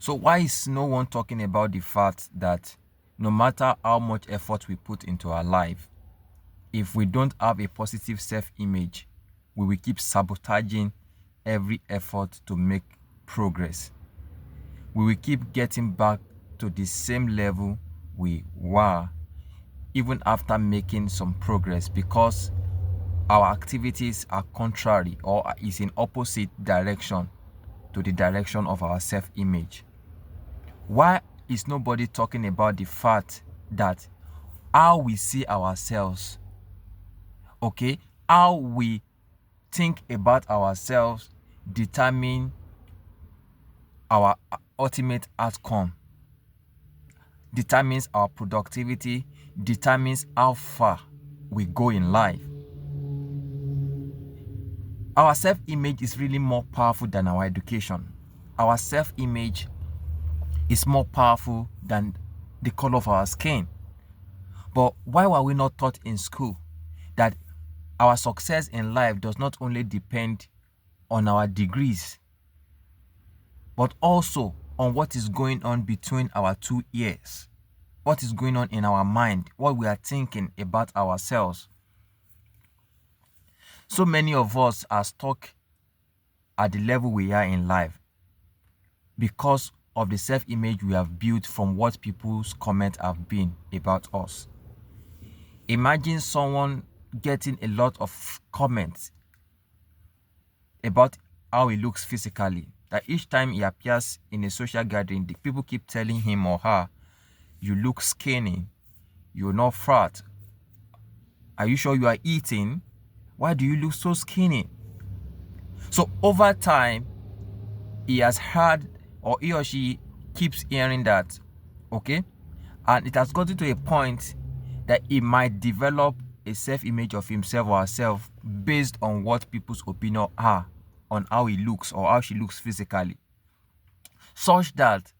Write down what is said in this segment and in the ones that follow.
So why is no one talking about the fact that no matter how much effort we put into our life, if we don't have a positive self-image, we will keep sabotaging every effort to make progress. We will keep getting back to the same level we were even after making some progress, because our activities are contrary or is in opposite direction to the direction of our self-image. Why is nobody talking about the fact that how we see ourselves, okay, how we think about ourselves determine our ultimate outcome, determines our productivity, determines how far we go in life. Our self-image is really more powerful than our education. Our self-image is more powerful than the color of our skin. But why were we not taught in school that our success in life does not only depend on our degrees, but also on what is going on between our 2 ears, what is going on in our mind, what we are thinking about ourselves? So many of us are stuck at the level we are in life because of the self-image we have built from what people's comments have been about us. Imagine someone getting a lot of comments about how he looks physically, that each time he appears in a social gathering, the people keep telling him or her, you look skinny, you're not fat, are you sure you are eating? Why do you look so skinny? So over time, he has heard, or he or she keeps hearing that, okay? And it has gotten to a point that he might develop a self-image of himself or herself based on what people's opinion are on how he looks or how she looks physically, such that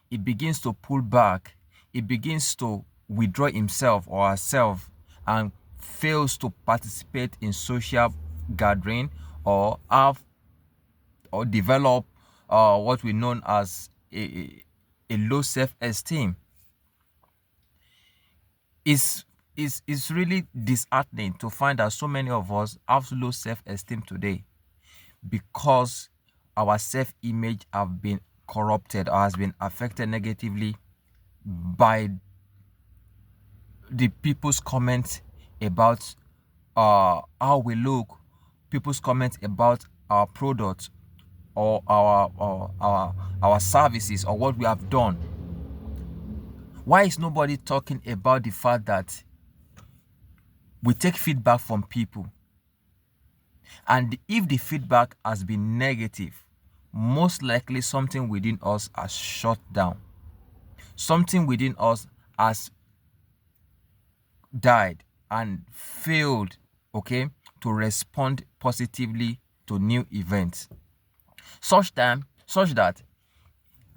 he begins to pull back, he begins to withdraw himself or herself and fails to participate in social gathering or have or develop what we know as a low self-esteem. It's really disheartening to find that so many of us have low self-esteem today because our self-image have been corrupted or has been affected negatively by the people's comments about how we look, people's comments about our products or our services or what we have done. Why is nobody talking about the fact that we take feedback from people, and if the feedback has been negative, most likely something within us has shut down, something within us has died and failed, okay, to respond positively to new events, such that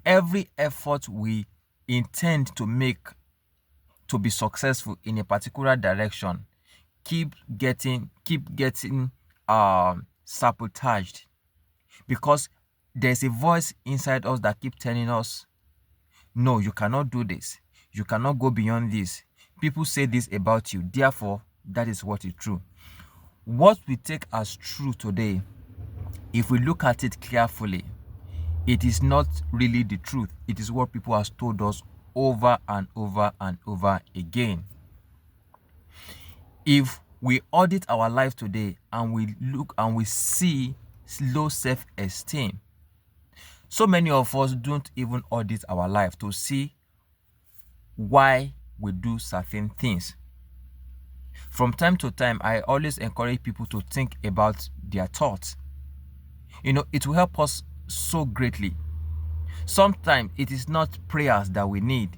every effort we intend to make to be successful in a particular direction keep getting sabotaged, because there's a voice inside us that keeps telling us, no, you cannot do this, you cannot go beyond this, people say this about you, therefore that is what is true. What we take as true today, if we look at it carefully, it is not really the truth. It is what people have told us over and over and over again. If we audit our life today and we look and we see low self-esteem, so many of us don't even audit our life to see why we do certain things. From time to time, I always encourage people to think about their thoughts. It will help us so greatly. Sometimes it is not prayers that we need.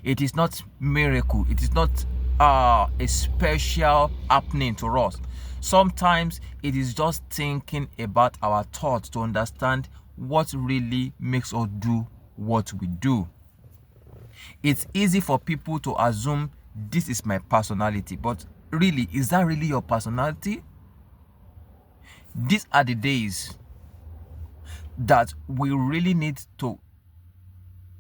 It is not miracle. It is not a special happening to us. Sometimes it is just thinking about our thoughts to understand what really makes us do what we do. It's easy for people to assume this is my personality, but really, is that really your personality? These are the days that we really need to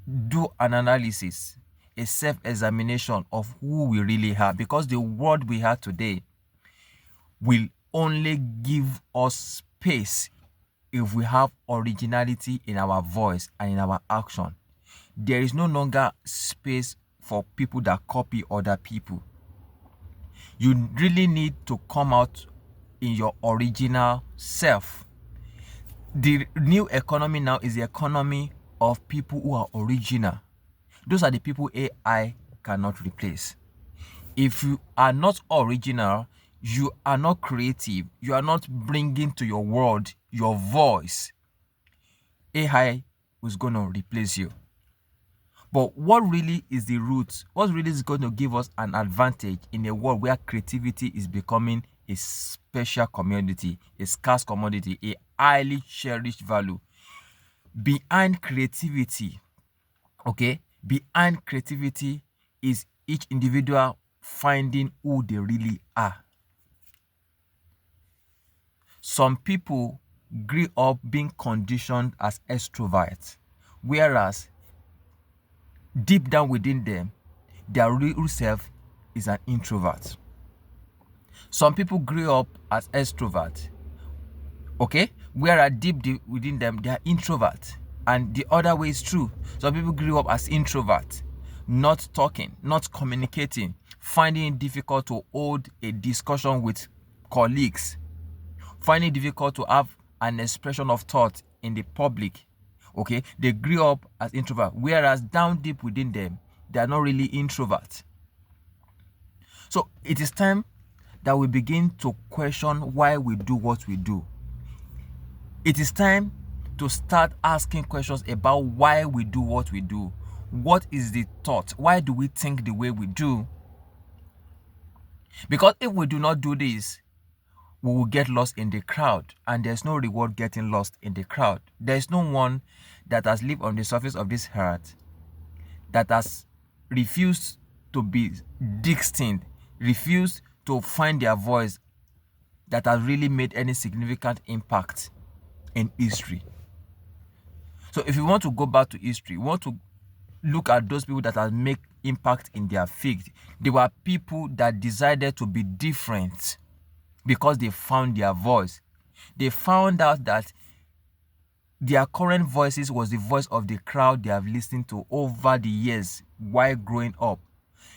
do an analysis, a self-examination of who we really are, because the world we have today will only give us space if we have originality in our voice and in our action. There is no longer space for people that copy other people. You really need to come out in your original self. The new economy now is the economy of people who are original. Those are the people AI cannot replace. If you are not original, you are not creative, you are not bringing to your world your voice, AI is going to replace you. But what really is the root? What really is going to give us an advantage in a world where creativity is becoming a special commodity, a scarce commodity, a highly cherished value? Behind creativity, okay, behind creativity is each individual finding who they really are. Some people grew up being conditioned as extroverts, whereas deep down within them, their real self is an introvert. Some people grew up as extroverts, okay, whereas deep within them, they are introverts. And the other way is true. Some people grew up as introverts, not talking, not communicating, finding it difficult to hold a discussion with colleagues, finding it difficult to have an expression of thought in the public. Okay, they grew up as introverts, whereas down deep within them, they are not really introverts. So it is time that we begin to question why we do what we do. It is time to start asking questions about why we do what we do. What is the thought? Why do we think the way we do? Because if we do not do this, we will get lost in the crowd, and there's no reward getting lost in the crowd. There's no one that has lived on the surface of this earth that has refused to be distinct, refused to find their voice, that has really made any significant impact in history. So if you want to go back to history, we want to look at those people that have made impact in their field. They were people that decided to be different because they found their voice. They found out that their current voices was the voice of the crowd they have listened to over the years while growing up.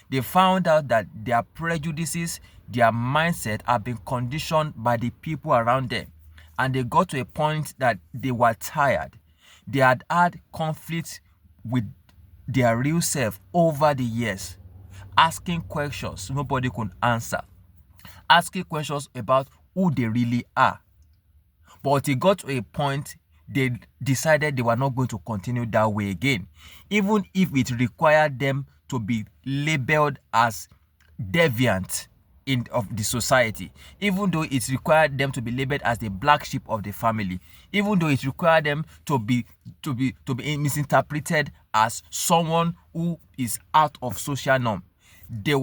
They found out that their prejudices, their mindset have been conditioned by the people around them. And they got to a point that they were tired. They had had conflict with their real self over the years, asking questions nobody could answer, asking questions about who they really are. But it got to a point they decided they were not going to continue that way again, even if it required them to be labeled as deviant of the society, even though it required them to be labeled as the black sheep of the family, even though it required them to be misinterpreted as someone who is out of social norm. They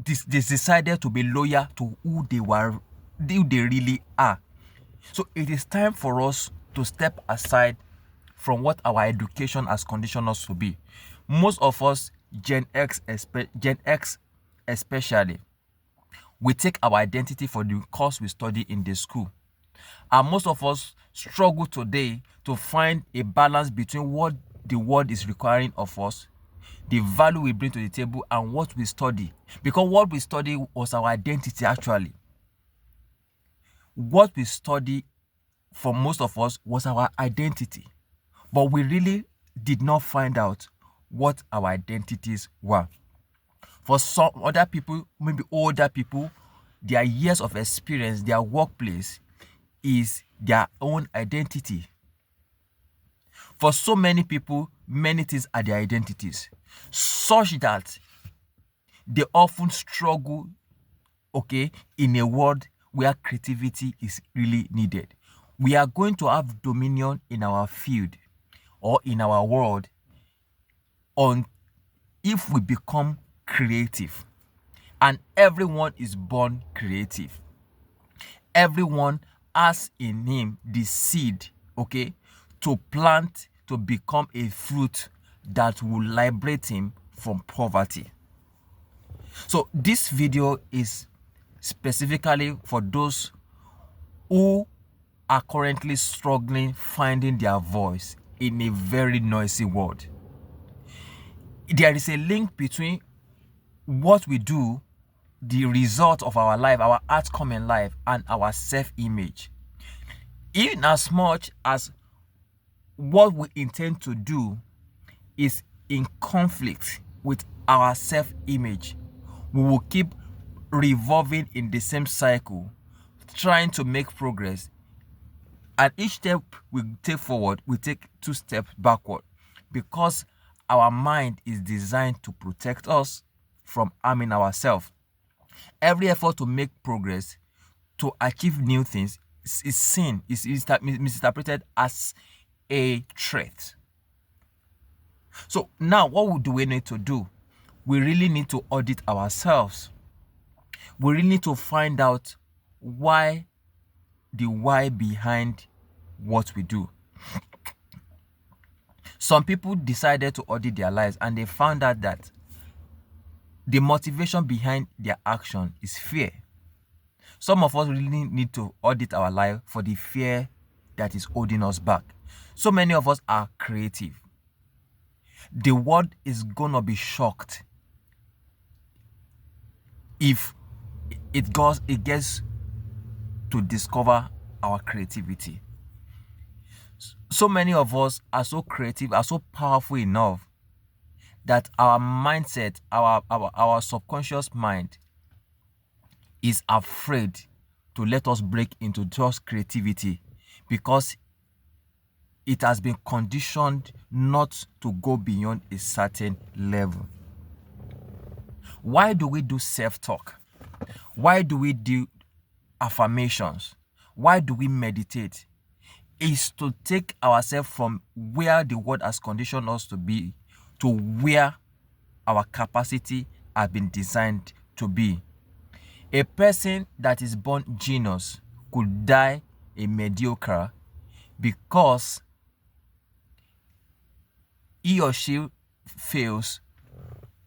decided to be loyal to who they really are. So it is time for us to step aside from what our education has conditioned us to be. Most of us, Gen X especially, we take our identity for the course we study in the school. And most of us struggle today to find a balance between what the world is requiring of us, the value we bring to the table, and what we study. Because what we study was our identity actually. What we study for most of us was our identity. But we really did not find out what our identities were. For some other people, maybe older people, their years of experience, their workplace is their own identity. For so many people, many things are their identities, such that they often struggle, okay, in a world where creativity is really needed. We are going to have dominion in our field or in our world if we become creative. And everyone is born creative. Everyone has in him the seed, okay, to plant, to become a fruit, that will liberate him from poverty. So this video is specifically for those who are currently struggling finding their voice in a very noisy world. There is a link between what we do, the result of our life, our outcome in life, and our self-image. In as much as what we intend to do is in conflict with our self-image, we will keep revolving in the same cycle, trying to make progress. And each step we take forward, we take 2 steps backward, because our mind is designed to protect us from harming ourselves. Every effort to make progress, to achieve new things, is seen, is misinterpreted as a threat. So now what do we need to do? We really need to audit ourselves. We really need to find out the why behind what we do. Some people decided to audit their lives and they found out that the motivation behind their action is fear. Some of us really need to audit our life for the fear that is holding us back. So many of us are creative. The world is gonna be shocked if it gets to discover our creativity. So many of us are so creative, are so powerful enough that our mindset, our subconscious mind is afraid to let us break into just creativity, because it has been conditioned not to go beyond a certain level. Why do we do self-talk? Why do we do affirmations? Why do we meditate? Is to take ourselves from where the world has conditioned us to be to where our capacity has been designed to be. A person that is born genius could die a mediocre because he or she fails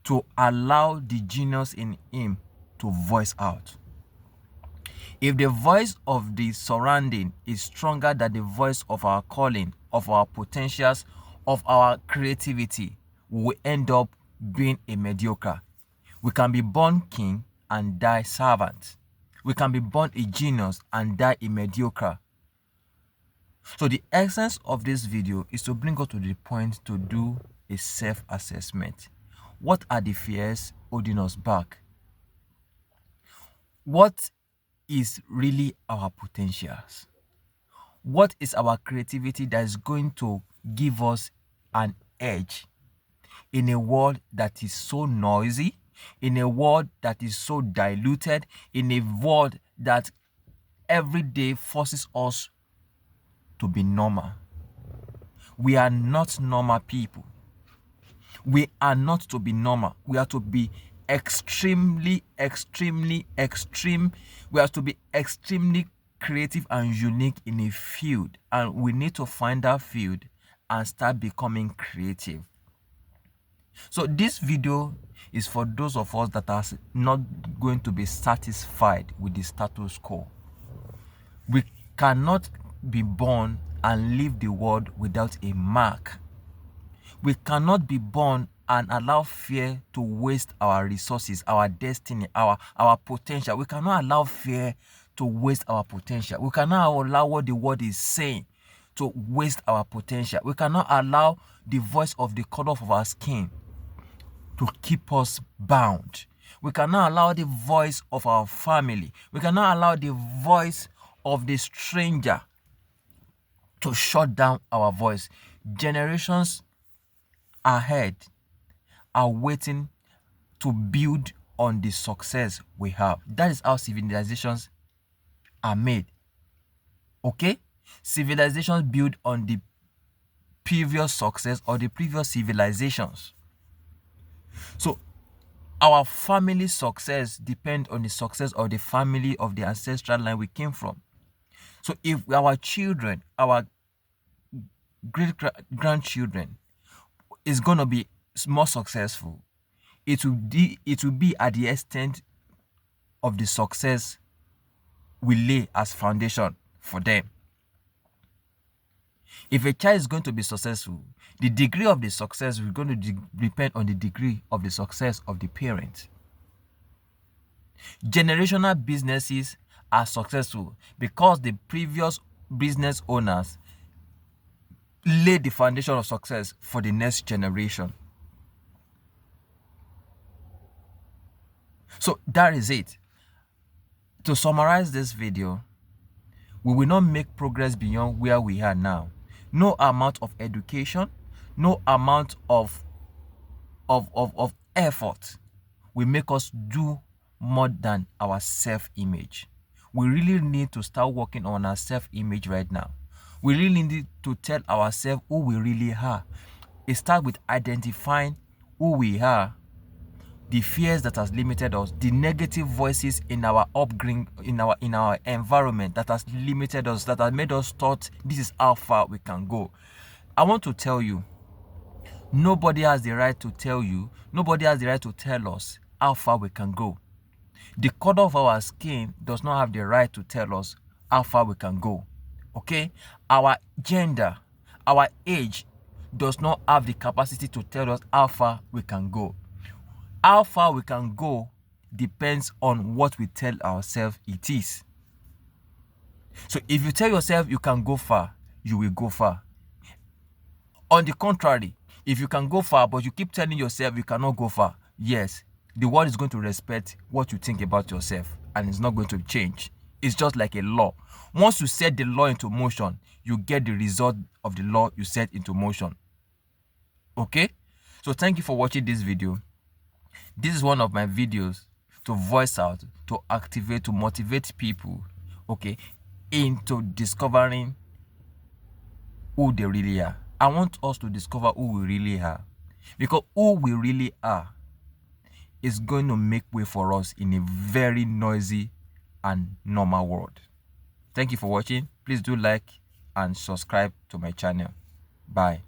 to allow the genius in him to voice out. If the voice of the surrounding is stronger than the voice of our calling, of our potentials, of our creativity, we will end up being a mediocre. We can be born king and die servant. We can be born a genius and die a mediocre. So the essence of this video is to bring us to the point to do a self-assessment. What are the fears holding us back? What is really our potentials? What is our creativity that is going to give us an edge in a world that is so noisy, in a world that is so diluted, in a world that every day forces us to be normal? We are not normal people. We are not to be normal. We are to be extremely extreme. We have to be extremely creative and unique in a field, and we need to find that field and start becoming creative. So this video is for those of us that are not going to be satisfied with the status quo. We cannot be born and leave the world without a mark. We cannot be born and allow fear to waste our resources, our destiny, our potential. We cannot allow fear to waste our potential. We cannot allow what the world is saying to waste our potential. We cannot allow the voice of the color of our skin to keep us bound. We cannot allow the voice of our family. We cannot allow the voice of the stranger to shut down our voice. Generations ahead are waiting to build on the success we have. That is how civilizations are made. Okay? Civilizations build on the previous success or the previous civilizations. So our family success depends on the success of the family of the ancestral line we came from. So if our children, our great grandchildren, is going to be more successful, it will be at the extent of the success we lay as foundation for them. If a child is going to be successful, the degree of the success is going to depend on the degree of the success of the parent. Generational businesses are successful because the previous business owners laid the foundation of success for the next generation. So that is it. To summarize this video, we will not make progress beyond where we are now. No amount of education, no amount of effort will make us do more than our self-image. We really need to start working on our self-image right now. We really need to tell ourselves who we really are. It starts with identifying who we are, the fears that has limited us, the negative voices in our upbringing, in our environment that has limited us, that has made us thought this is how far we can go. I want to tell you, nobody has the right to tell you, nobody has the right to tell us how far we can go. The color of our skin does not have the right to tell us how far we can go. Okay? Our gender, our age does not have the capacity to tell us how far we can go. How far we can go depends on what we tell ourselves it is. So if you tell yourself you can go far, you will go far. On the contrary, if you can go far but you keep telling yourself you cannot go far, yes, the world is going to respect what you think about yourself and it's not going to change. It's just like a law. Once you set the law into motion, you get the result of the law you set into motion. Okay? So thank you for watching this video. This is one of my videos to voice out, to activate, to motivate people, okay, into discovering who they really are. I want us to discover who we really are, because who we really are is going to make way for us in a very noisy and normal world. Thank you for watching. Please do like and subscribe to my channel. Bye.